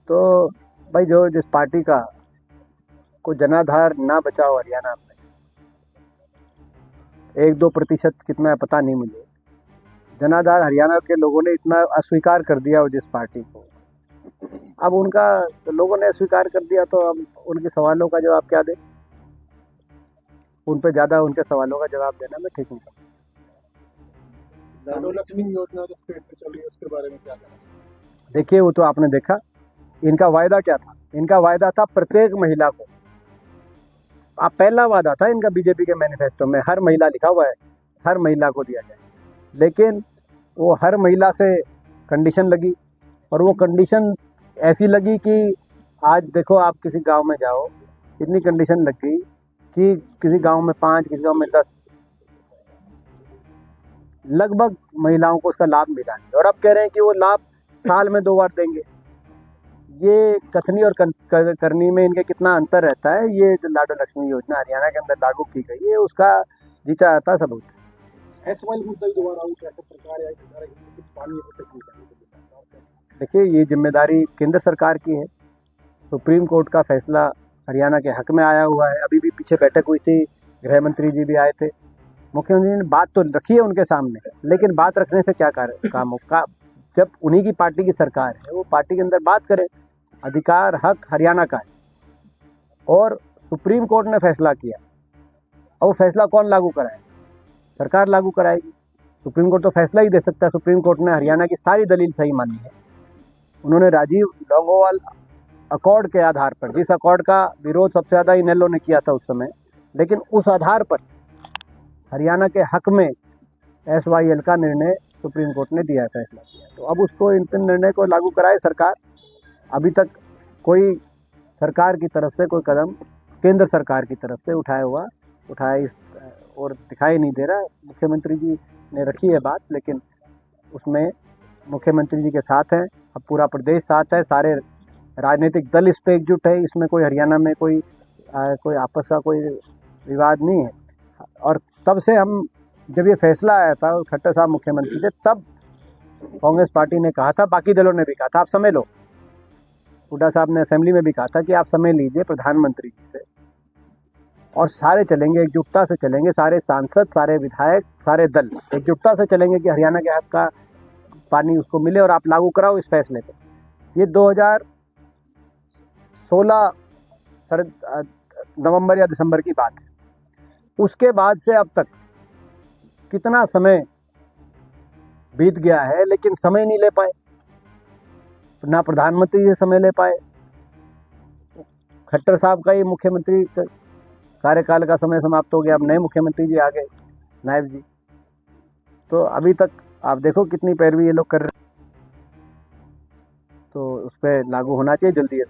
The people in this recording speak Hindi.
तो भाई जो जिस पार्टी का को जनाधार ना बचा हो हरियाणा में, 1-2% कितना है पता नहीं मुझे, जनाधार हरियाणा के लोगों ने इतना अस्वीकार कर दिया हो जिस पार्टी को, अब उनका तो लोगों ने अस्वीकार कर दिया, तो अब उनके सवालों का जवाब क्या दे? उन पे ज़्यादा उनके सवालों का जवाब देना मैं ठीक नहीं समझता। लाडो लक्ष्मी योजना जो स्टेट पे चल रही है उसके बारे में क्या कहना चाहिए? देखिए वो तो आपने देखा, इनका वायदा क्या था? इनका वायदा था प्रत्येक महिला को, आप पहला वादा था इनका बीजेपी के मैनिफेस्टो में, हर महिला लिखा हुआ है, हर महिला को दिया जाए। लेकिन वो हर महिला से कंडीशन लगी, और वो कंडीशन ऐसी लगी कि आज देखो आप किसी गांव में जाओ, इतनी कंडीशन लग गई कि किसी गांव में 5, किसी गांव में 10 लगभग महिलाओं को उसका लाभ मिला नहीं, और अब कह रहे हैं कि वो लाभ साल में 2 बार देंगे। ये कथनी और करनी में इनके कितना अंतर रहता है। ये जो लाडो लक्ष्मी योजना हरियाणा के अंदर लागू की गई है, उसका जीता जाता सबूत। एस वाई मुद्दा ही दोबारा उठ रहा है, सरकार या सरकार है, कुछ पानी है तो देखिए ये जिम्मेदारी केंद्र सरकार की है, सुप्रीम कोर्ट का फैसला हरियाणा के हक में आया हुआ है। अभी भी पीछे बैठक हुई थी, गृह मंत्री जी भी आए थे, मुख्यमंत्री ने बात तो रखी है उनके सामने, लेकिन बात रखने से क्या काम होगा? जब उन्हीं की पार्टी की सरकार है, वो पार्टी के अंदर बात करें। अधिकार हक हरियाणा का है, और सुप्रीम कोर्ट ने फैसला किया, और वो फैसला कौन लागू कराए? सरकार लागू कराएगी। सुप्रीम कोर्ट तो फैसला ही दे सकता है। सुप्रीम कोर्ट ने हरियाणा की सारी दलील सही मानी है। उन्होंने राजीव लौंगोवाल अकॉर्ड के आधार पर, जिस अकॉर्ड का विरोध सबसे ज़्यादा इनेलो ने किया था उस समय, लेकिन उस आधार पर हरियाणा के हक में SYL का निर्णय सुप्रीम कोर्ट ने दिया, फैसला किया। तो अब उसको इन निर्णय को लागू कराए सरकार। अभी तक कोई सरकार की तरफ से कोई कदम केंद्र सरकार की तरफ से उठाया और दिखाई नहीं दे रहा। मुख्यमंत्री जी ने रखी है बात, लेकिन उसमें मुख्यमंत्री जी के साथ हैं, अब पूरा प्रदेश साथ है, सारे राजनीतिक दल इस पे एकजुट है। इसमें कोई हरियाणा में कोई आपस का कोई विवाद नहीं है। और तब से हम, जब ये फैसला आया था, खट्टर साहब मुख्यमंत्री थे, तब कांग्रेस पार्टी ने कहा था, बाकी दलों ने भी कहा था, आप समय लो। हुड्डा साहब ने असेंबली में भी कहा था कि आप समय लीजिए प्रधानमंत्री जी से, और सारे चलेंगे, एकजुटता से चलेंगे, सारे सांसद, सारे विधायक, सारे दल एकजुटता से चलेंगे कि हरियाणा के हक का पानी उसको मिले, और आप लागू कराओ इस फैसले को। ये 2016 नवंबर या दिसंबर की बात है। उसके बाद से अब तक कितना समय बीत गया है, लेकिन समय नहीं ले पाए, ना प्रधानमंत्री जी समय ले पाए। खट्टर साहब का ही मुख्यमंत्री कार्यकाल का समय समाप्त हो गया, अब नए मुख्यमंत्री जी आ गए, नायब जी। तो अभी तक आप देखो कितनी पैरवी ये लोग कर रहे हैं। तो उस पर लागू होना चाहिए जल्दी।